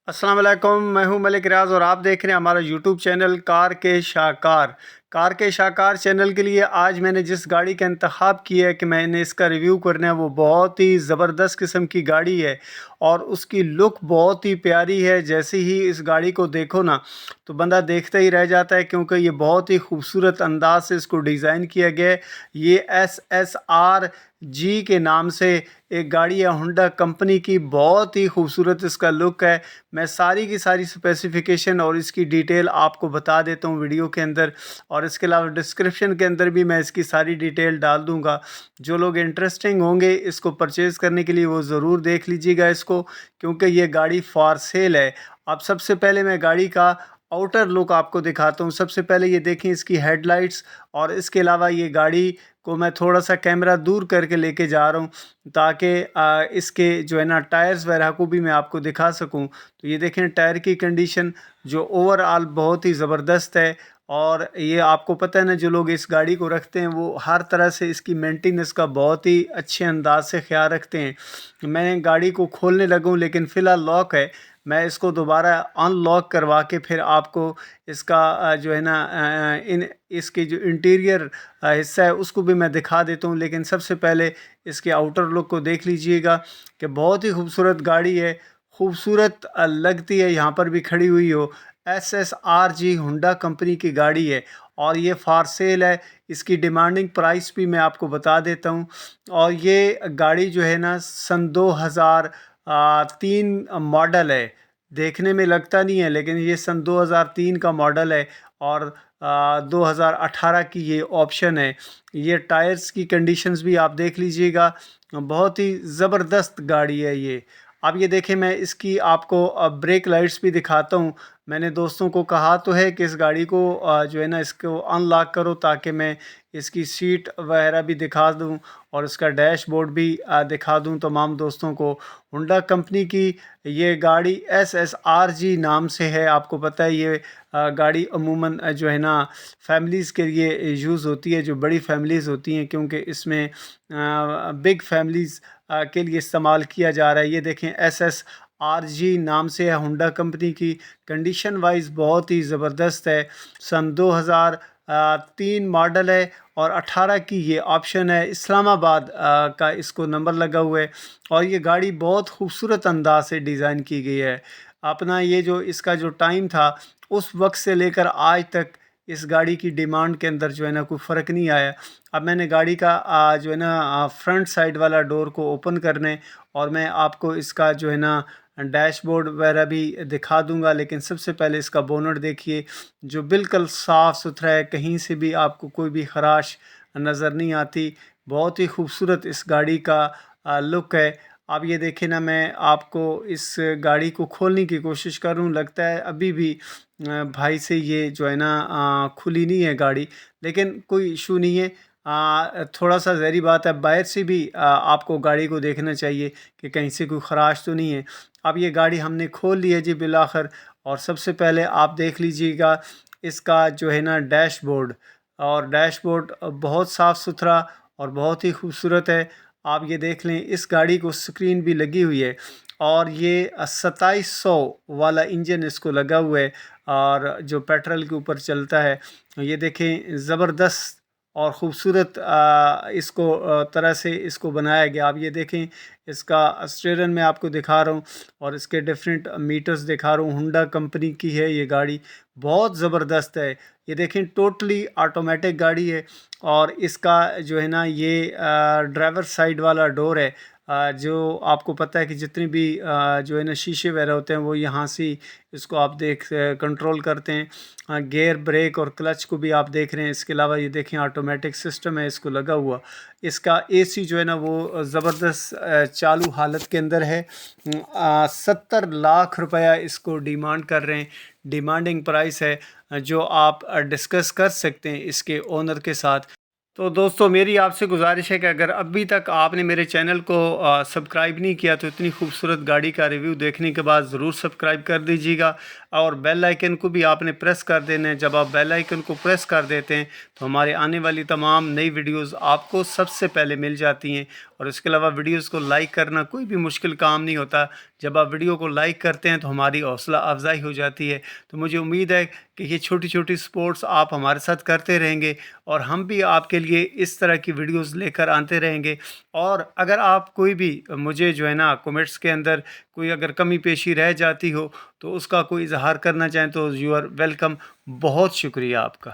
अस्सलाम वालेकुम, मैं हूं मलिक रियाज़ और आप देख रहे हैं हमारा यूट्यूब चैनल कार के शाहकार चैनल के लिए आज मैंने जिस गाड़ी का इंतखाब किया है कि मैंने इसका रिव्यू करना है वो बहुत ही ज़बरदस्त किस्म की गाड़ी है और उसकी लुक बहुत ही प्यारी है। जैसे ही इस गाड़ी को देखो ना तो बंदा देखता ही रह जाता है, क्योंकि ये बहुत ही खूबसूरत अंदाज से इसको डिज़ाइन किया गया है। ये SSR जी के नाम से एक गाड़ी है होंडा कंपनी की। बहुत ही खूबसूरत इसका लुक है। मैं सारी की सारी स्पेसिफिकेशन और इसकी डिटेल आपको बता देता हूँ वीडियो के अंदर, और इसके अलावा डिस्क्रिप्शन के अंदर भी मैं इसकी सारी डिटेल डाल दूँगा। जो लोग इंटरेस्टिंग होंगे इसको परचेज़ करने के लिए वो ज़रूर देख लीजिएगा इसको, क्योंकि ये गाड़ी फॉर सेल है। अब सबसे पहले मैं गाड़ी का आउटर लुक आपको दिखाता हूँ। सबसे पहले ये देखें इसकी हेडलाइट्स, और इसके अलावा ये गाड़ी को मैं थोड़ा सा कैमरा दूर करके लेके जा रहा हूँ ताकि इसके जो है ना टायर्स वगैरह को भी मैं आपको दिखा सकूँ। तो ये देखें टायर की कंडीशन जो ओवरऑल बहुत ही ज़बरदस्त है। और ये आपको पता है ना, जो लोग इस गाड़ी को रखते हैं वो हर तरह से इसकी मेंटेनेंस का बहुत ही अच्छे अंदाज से ख्याल रखते हैं। मैं गाड़ी को खोलने लगा हूँ लेकिन फ़िलहाल लॉक है। मैं इसको दोबारा अनलॉक करवा के फिर आपको इसका जो है ना इन इसकी जो इंटीरियर हिस्सा है उसको भी मैं दिखा देता हूँ। लेकिन सबसे पहले इसके आउटर लुक को देख लीजिएगा कि बहुत ही खूबसूरत गाड़ी है। खूबसूरत लगती है, यहाँ पर भी खड़ी हुई हो। SSR होंडा कंपनी की गाड़ी है और ये फॉर सेल है। इसकी डिमांडिंग प्राइस भी मैं आपको बता देता हूँ। और ये गाड़ी जो है ना सन 2003 मॉडल है। देखने में लगता नहीं है लेकिन ये सन 2003 का मॉडल है और 2018 की ये ऑप्शन है। ये टायर्स की कंडीशंस भी आप देख लीजिएगा, बहुत ही ज़बरदस्त गाड़ी है ये। अब ये देखें, मैं इसकी आपको ब्रेक लाइट्स भी दिखाता हूँ। मैंने दोस्तों को कहा तो है कि इस गाड़ी को जो है ना इसको अनलॉक करो ताकि मैं इसकी सीट वगैरह भी दिखा दूँ और इसका डैशबोर्ड भी दिखा दूँ तमाम दोस्तों को। होंडा कंपनी की ये गाड़ी SSR नाम से है। आपको पता है ये गाड़ी अमूमन जो है ना फैमिलीज़ के लिए यूज़ होती है, जो बड़ी फैमिलीज़ होती हैं, क्योंकि इसमें बिग फैमिलीज़ के लिए इस्तेमाल किया जा रहा है। ये देखें SSR नाम से है होंडा कंपनी की। कंडीशन वाइज बहुत ही ज़बरदस्त है। सन 2003 मॉडल है और 18 की ये ऑप्शन है। इस्लामाबाद का इसको नंबर लगा हुआ है और ये गाड़ी बहुत खूबसूरत अंदाज से डिज़ाइन की गई है। अपना ये जो इसका जो टाइम था उस वक्त से लेकर आज तक इस गाड़ी की डिमांड के अंदर जो है ना कोई फ़र्क नहीं आया। अब मैंने गाड़ी का जो है ना फ्रंट साइड वाला डोर को ओपन करने और मैं आपको इसका जो है ना डैशबोर्ड वगैरह भी दिखा दूंगा। लेकिन सबसे पहले इसका बोनट देखिए जो बिल्कुल साफ़ सुथरा है, कहीं से भी आपको कोई भी खराश नज़र नहीं आती। बहुत ही खूबसूरत इस गाड़ी का लुक है। आप ये देखें ना, मैं आपको इस गाड़ी को खोलने की कोशिश कर रहा हूँ, लगता है अभी भी भाई से ये जो है ना खुली नहीं है गाड़ी, लेकिन कोई इशू नहीं है। थोड़ा सा ज़हरी बात है, बाहर से भी आपको गाड़ी को देखना चाहिए कि कहीं से कोई ख़राश तो नहीं है। अब ये गाड़ी हमने खोल ली है जी बिलाखिर, और सबसे पहले आप देख लीजिएगा इसका जो है ना डैशबोर्ड। और डैशबोर्ड बहुत साफ़ सुथरा और बहुत ही खूबसूरत है। आप ये देख लें, इस गाड़ी को स्क्रीन भी लगी हुई है और ये 2700 वाला इंजन इसको लगा हुआ है और जो पेट्रोल के ऊपर चलता है। ये देखें ज़बरदस्त और ख़ूबसूरत इसको तरह से इसको बनाया गया। आप ये देखें, इसका स्टीयरिंग मैं आपको दिखा रहा हूँ और इसके डिफरेंट मीटर्स दिखा रहा हूँ। होंडा कंपनी की है ये गाड़ी, बहुत ज़बरदस्त है। ये देखें टोटली ऑटोमेटिक गाड़ी है और इसका जो है ना ये ड्राइवर साइड वाला डोर है। जो आपको पता है कि जितनी भी जो है ना शीशे वगैरह होते हैं वो यहाँ से इसको आप देख कंट्रोल करते हैं। गियर, ब्रेक और क्लच को भी आप देख रहे हैं। इसके अलावा ये देखें ऑटोमेटिक सिस्टम है इसको लगा हुआ। इसका एसी जो है ना वो ज़बरदस्त चालू हालत के अंदर है। 70 लाख रुपया इसको डिमांड कर रहे हैं। डिमांडिंग प्राइस है जो आप डिस्कस कर सकते हैं इसके ओनर के साथ। तो दोस्तों, मेरी आपसे गुजारिश है कि अगर अभी तक आपने मेरे चैनल को सब्सक्राइब नहीं किया तो इतनी खूबसूरत गाड़ी का रिव्यू देखने के बाद ज़रूर सब्सक्राइब कर दीजिएगा और बेल आइकन को भी आपने प्रेस कर देना है। जब आप बेल आइकन को प्रेस कर देते हैं तो हमारे आने वाली तमाम नई वीडियोस आपको सबसे पहले मिल जाती हैं। और इसके अलावा वीडियोस को लाइक करना कोई भी मुश्किल काम नहीं होता। जब आप वीडियो को लाइक करते हैं तो हमारी हौसला अफजाई हो जाती है। तो मुझे उम्मीद है कि ये छोटी-छोटी सपोर्ट्स आप हमारे साथ करते रहेंगे और हम भी आपके लिए इस तरह की वीडियोज़ लेकर आते रहेंगे। और अगर आप कोई भी मुझे जो है ना कमेंट्स के अंदर कोई अगर कमी पेशी रह जाती हो तो उसका कोई इज़हार करना चाहें तो यू आर वेलकम। बहुत शुक्रिया आपका।